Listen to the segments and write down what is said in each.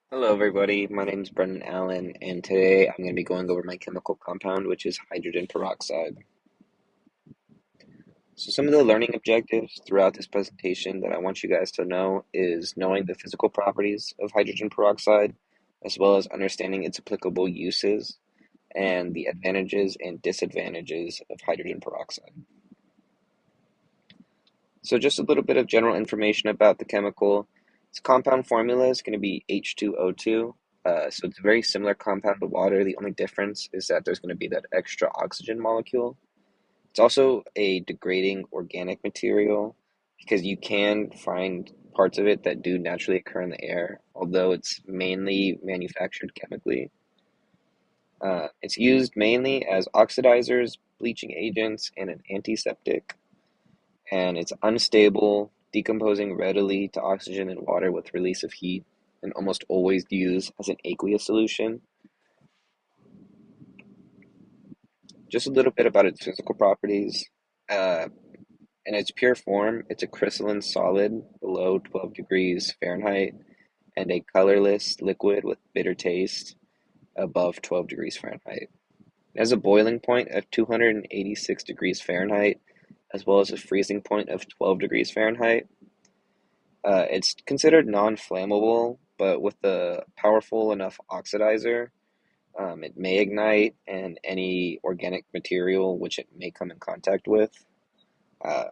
Hello, everybody. My name is Brendan Allen, and today I'm going to be going over my chemical compound, which is hydrogen peroxide. So, some of the learning objectives throughout this presentation that I want you guys to know is knowing the physical properties of hydrogen peroxide, as well as understanding its applicable uses and the advantages and disadvantages of hydrogen peroxide. So, just a little bit of general information about the chemical. Its compound formula is going to be H2O2. So it's a very similar compound to water. The only difference is that there's going to be that extra oxygen molecule. It's also a degrading organic material because you can find parts of it that do naturally occur in the air, although it's mainly manufactured chemically. It's used mainly as oxidizers, bleaching agents, and an antiseptic, and it's unstable, decomposing readily to oxygen and water with release of heat, and almost always used as an aqueous solution. Just a little bit about its physical properties. Uh, in its pure form, it's a crystalline solid below 12 degrees Fahrenheit and a colorless liquid with bitter taste above 12 degrees Fahrenheit. It has a boiling point of 286 degrees Fahrenheit as well as a freezing point of 12 degrees Fahrenheit. It's considered non-flammable, but with a powerful enough oxidizer, it may ignite, and any organic material which it may come in contact with. Uh,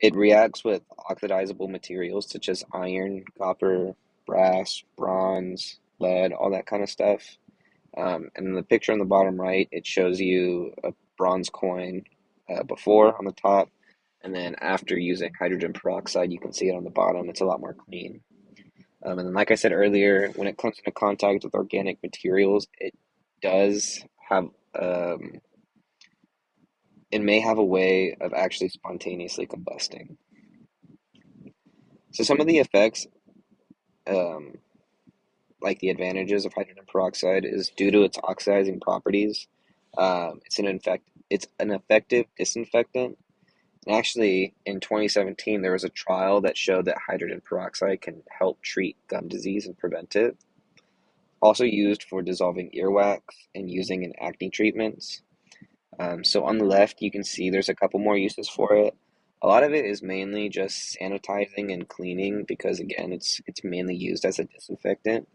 it reacts with oxidizable materials such as iron, copper, brass, bronze, lead, all that kind of stuff. And in the picture on the bottom right, it shows you a bronze coin before on the top, and then after using hydrogen peroxide, you can see it on the bottom. It's a lot more clean. And then, like I said earlier, when it comes into contact with organic materials, does have um, it may have a way of actually spontaneously combusting. So some of the effects, um, like the advantages of hydrogen peroxide, is due to its oxidizing properties. It's an effective disinfectant. And actually, in 2017, there was a trial that showed that hydrogen peroxide can help treat gum disease and prevent it. Also used for dissolving earwax and using in acne treatments. So on the left, you can see there's a couple more uses for it. A lot of it is mainly just sanitizing and cleaning because again, it's mainly used as a disinfectant.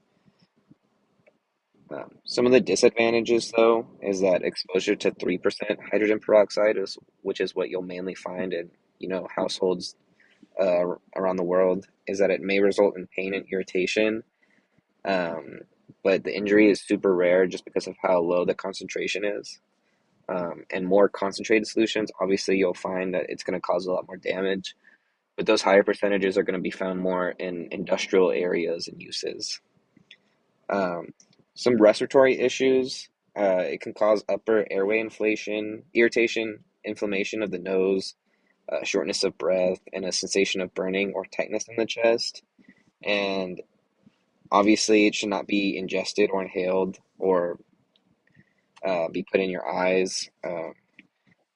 Some of the disadvantages, though, is that exposure to 3% hydrogen peroxide is, which is what you'll mainly find in, households around the world, is that it may result in pain and irritation. Um, but the injury is super rare just because of how low the concentration is. And more concentrated solutions, obviously, you'll find that it's going to cause a lot more damage. But those higher percentages are going to be found more in industrial areas and uses. Um, some respiratory issues. It can cause upper airway inflation, irritation, inflammation of the nose, shortness of breath, and a sensation of burning or tightness in the chest. And obviously, it should not be ingested or inhaled or be put in your eyes.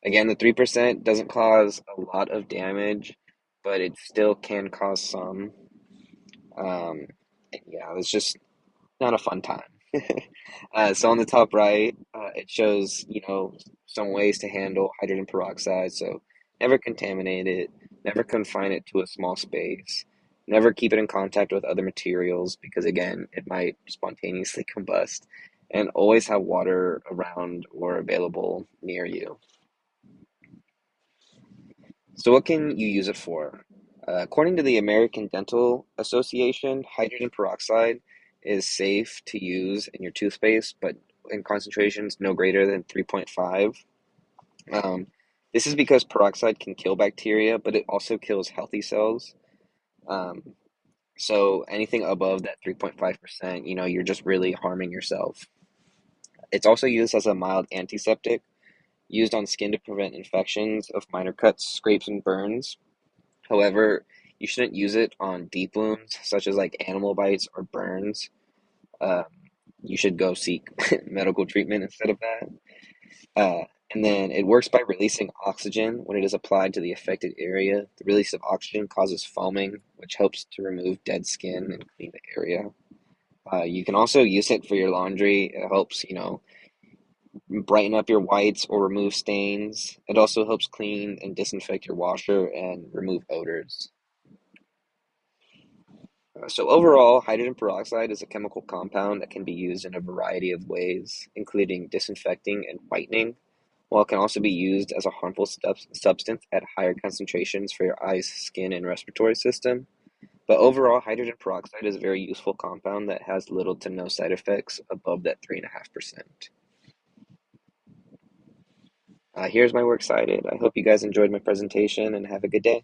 Again, the 3% doesn't cause a lot of damage, but it still can cause some. Um, yeah, it's just not a fun time. So on the top right, it shows, some ways to handle hydrogen peroxide. So never contaminate it, never confine it to a small space, never keep it in contact with other materials because again, it might spontaneously combust, and always have water around or available near you. So what can you use it for? According to the American Dental Association, hydrogen peroxide is safe to use in your toothpaste, but in concentrations no greater than 3.5. Um, this is because peroxide can kill bacteria, but it also kills healthy cells. Um, so anything above that 3.5%, you're just really harming yourself. It's also used as a mild antiseptic, used on skin to prevent infections of minor cuts, scrapes, and burns. However, you shouldn't use it on deep wounds, such as like animal bites or burns. Um, you should go seek medical treatment instead of that. Uh, and then it works by releasing oxygen when it is applied to the affected area. The release of oxygen causes foaming, which helps to remove dead skin and clean the area. You can also use it for your laundry. It helps, brighten up your whites or remove stains. It also helps clean and disinfect your washer and remove odors. So overall, hydrogen peroxide is a chemical compound that can be used in a variety of ways, including disinfecting and whitening, while it can also be used as a harmful substance at higher concentrations for your eyes, skin, and respiratory system. But overall, hydrogen peroxide is a very useful compound that has little to no side effects above that 3.5%. Here's my works cited. I hope you guys enjoyed my presentation and have a good day.